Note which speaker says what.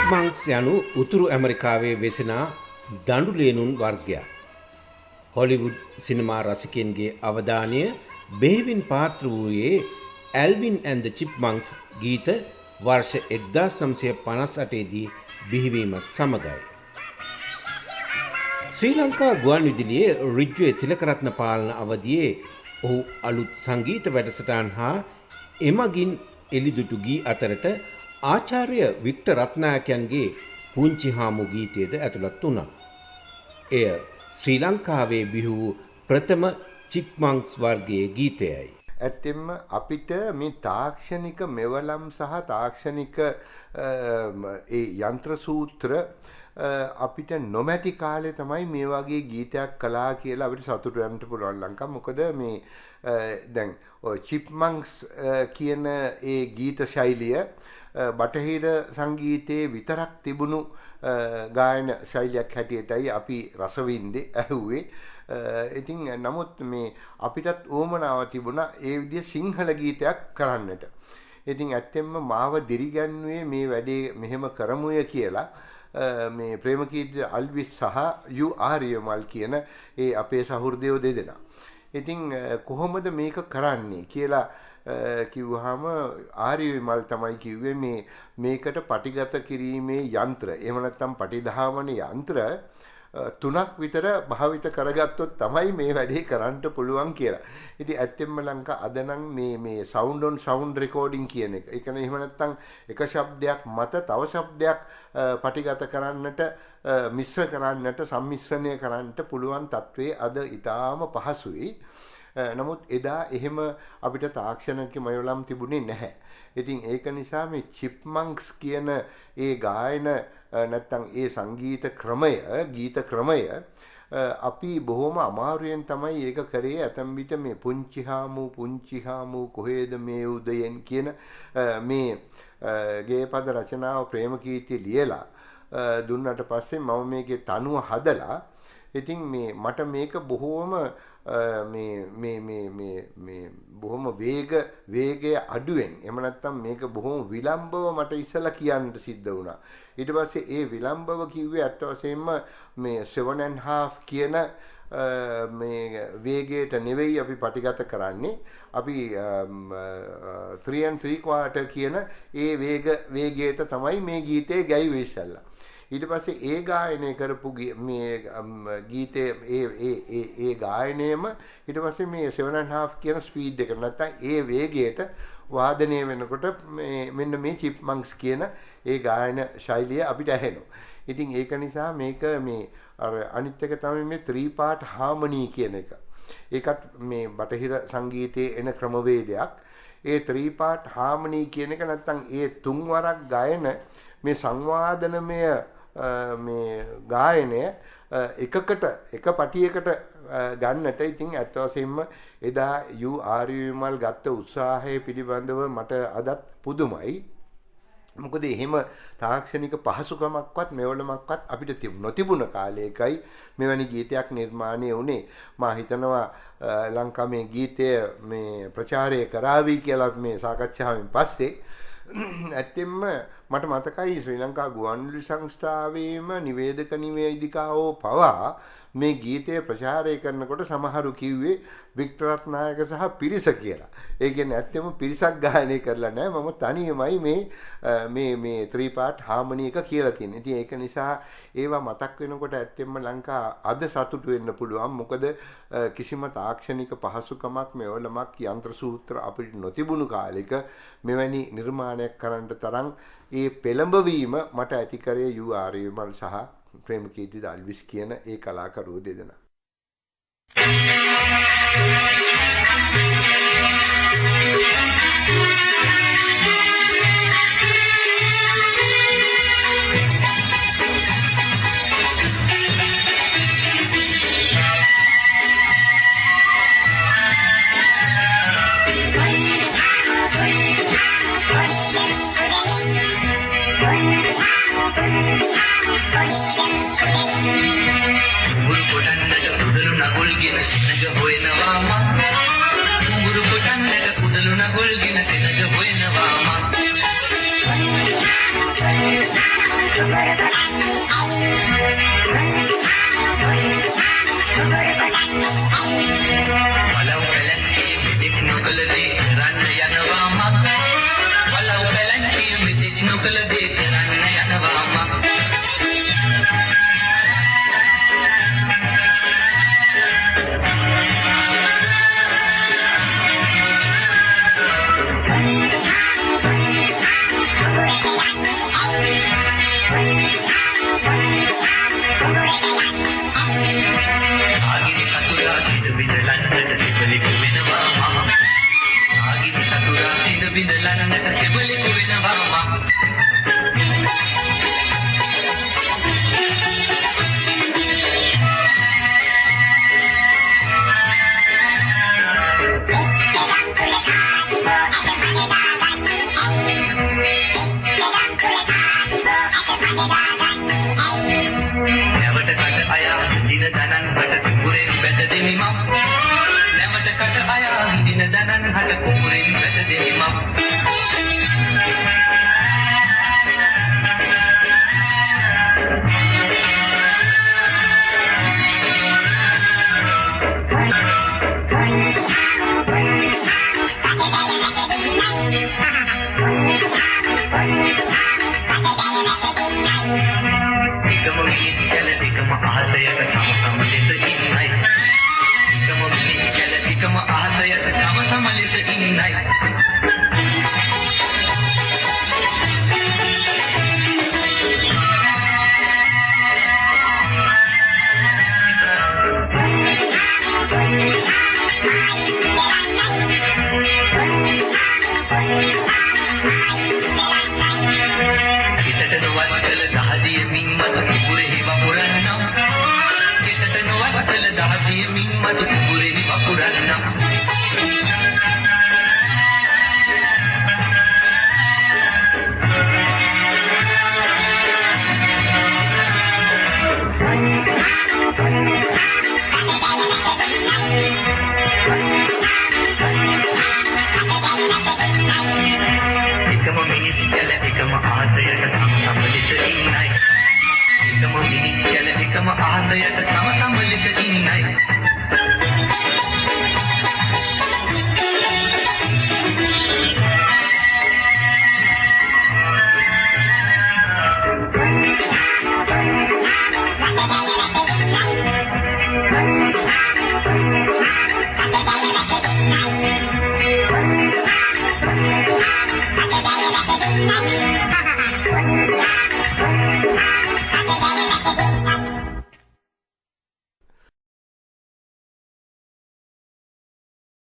Speaker 1: චිප්මන්ක්ස් යනු උතුරු ඇමරිකාවේ වෙසෙන දඬුලේනුන් වර්ගයක්. හොලිවුඩ් සිනමා රසිකයන්ගේ අවධානය බෙහෙවින් පාත්‍ර වූයේ ඇල්වින් ඇන්ඩ් ද චිප්මන්ක්ස් ගීත වර්ෂ 1958 දී බිහිවීමත් සමගයි. ශ්‍රී ලංකා ගුවන්විදුලියේ රිජ්වේ තිලකරත්න පාලන අවධියේ ඔහු අලුත් සංගීත වැඩසටහන් හා එමගින් එළිදුටු ගී අතරට ආචාර්ය වික්ටර් රත්නායකයන්ගේ පුංචි හාමු ගීතයේද ඇතුළත් වුණා. එය ශ්‍රී ලංකාවේ බිහි වූ ප්‍රථම චිප්මන්ක්ස් වර්ගයේ ගීතයයි.
Speaker 2: ඇත්තෙන්ම අපිට මේ තාක්ෂණික මෙවලම් සහ තාක්ෂණික ඒ යන්ත්‍ර සූත්‍ර අපිට නොමැති කාලේ තමයි මේ වගේ ගීතයක් කළා කියලා අපිට සතුටු වෙන්න පුළුවන් ලංකාව. මොකද මේ දැන් ඔය චිප්මන්ක්ස් කියන ඒ ගීත ශෛලිය බටහිර සංගීතයේ විතරක් තිබුණු ගායන ශෛලියක් හැටියටයි අපි රසවින්දේ ඇහුවේ. ඉතින් නමුත් මේ අපිටත් ඕමනාව තිබුණා ඒ විදිහ සිංහල ගීතයක් කරන්නට. ඉතින් ඇත්තෙන්ම මාව දිරිගැන්වුවේ මේ වැඩේ මෙහෙම කරමුය කියලා මේ ප්‍රේමකීර්ති අල්විස් සහ යු ආර්යමල් කියන ඒ අපේ සහෘදයෝ දෙදෙනා. ඉතින් කොහොමද මේක කරන්නේ කියලා කිව්වහම ආර්යමල් තමයි කිව්වේ මේකට පටිගත කිරීමේ යන්ත්‍ර එහෙම නැත්නම් පටිධාවන යන්ත්‍ර 3ක් විතර භාවිත කරගත්තොත් තමයි මේ වැඩේ කරන්න පුළුවන් කියලා. ඉතින් ඇත්තෙන්ම ලංකා අද නම් මේ sound on sound recording කියන එක. ඒ කියන්නේ එහෙම නැත්නම් එක ශබ්දයක් මත තව ශබ්දයක් පටිගත කරන්නට මිශ්‍ර කරන්නට සම්මිශ්‍රණය කරන්නට පුළුවන් තත්වයේ අද ඊටාම පහසුයි. නමුත් එදා එහෙම අපිට තාක්ෂණික මෙවලම් තිබුණේ නැහැ. ඉතින් ඒක නිසා මේ චිප්මන්ක්ස් කියන ඒ ගායන නැත්තම් ඒ සංගීත ක්‍රමය ගීත ක්‍රමය අපි බොහොම අමාරුවෙන් තමයි ඒක කරේ. ඇතම් විට මේ පුංචි හාමු කොහෙද මේ උදයෙන් කියන මේ ගේපද රචනාව ප්‍රේමකීර්ති ලියලා දුන්නට පස්සේ මම මේකේ තනුව හදලා ඉතින් මට මේක බොහොම බොහොම වේගය අඩුවෙන් එහෙම නැත්නම් මේක බොහොම විලම්භව මට ඉස්සලා කියන්න සිද්ධ වුණා. ඊට පස්සේ ඒ විලම්භව කිව්වේ අත් වශයෙන්ම මේ 7.5 කියන මේ වේගයට නෙවෙයි අපි පටිගත කරන්නේ. අපි 3 and 3/4 කියන ඒ වේගයට තමයි මේ ගීතේ ගැයුවේ ඉස්සලා. ඊට පස්සේ ඒ ගායනය කරපු මේ ගීතේ ඒ ගායනයම ඊට පස්සේ මේ 7.5 කියන ස්පීඩ් එක නැත්නම් ඒ වේගයට වාදනය වෙනකොට මෙන්න මේ චිප්මන්ක්ස් කියන ඒ ගායන ශෛලිය අපිට ඇහෙනවා. ඉතින් ඒක නිසා මේක අර අනිත් එක තමයි මේ 3-part harmony කියන එක. ඒකත් මේ බටහිර සංගීතයේ එන ක්‍රමවේදයක්. ඒ 3-part harmony කියන එක නැත්නම් ඒ තුන්වරක් ගායන මේ සංවාදනමය මේ ගායනය එක පටියකට ගන්නට ඉතින් ඇත්ත වශයෙන්ම එදා යු ආර්යමල් ගත්ත උත්සාහය පිළිබඳව මට අදත් පුදුමයි. මොකද එහෙම තාක්ෂණික පහසුකමක්වත් මෙවලමක්වත් අපිට නොතිබුණ කාලයකයි මෙවැනි ගීතයක් නිර්මාණය වුණේ. මා හිතනවා ලංකාවේ මේ ගීතය මේ ප්‍රචාරය කරાવી කියලා මේ සාකච්ඡාවෙන් පස්සේ ඇත්තෙන්ම මට මතකයි ශ්‍රී ලංකා ගුවන්විදුලි සංස්ථාවේම නිවේදක නිවේදිකාවෝ පවා මේ ගීතය ප්‍රචාරය කරනකොට සමහරු කිව්වේ වික්ටර් රත්නායක සහ පිරිස කියලා. ඒ කියන්නේ ඇත්තෙම පිරිසක් ගායනය කරලා නැහැ. මම තනියමයි මේ 3-part harmony එක කියලා තියෙන්නේ. ඉතින් ඒක නිසා ඒවා මතක් වෙනකොට ඇත්තෙම ලංකා අද සතුටු වෙන්න පුළුවන්. මොකද කිසිම තාක්ෂණික පහසුකමක් මෙවලමක් යන්ත්‍ර සූත්‍ර අපිට නොතිබුණු කාලෙක මෙවැනි නිර්මාණයක් කරන්න තරම් ඒ පෙළඹවීම මට ඇති කරේ යු ආර්යමල් සහ ප්‍රේමකීර්ති අල්විස් කියන ඒ කලාකරුවෝ දෙදෙනා.
Speaker 3: Muru potannata kudaluna golgina senaga hoyenawama Come on,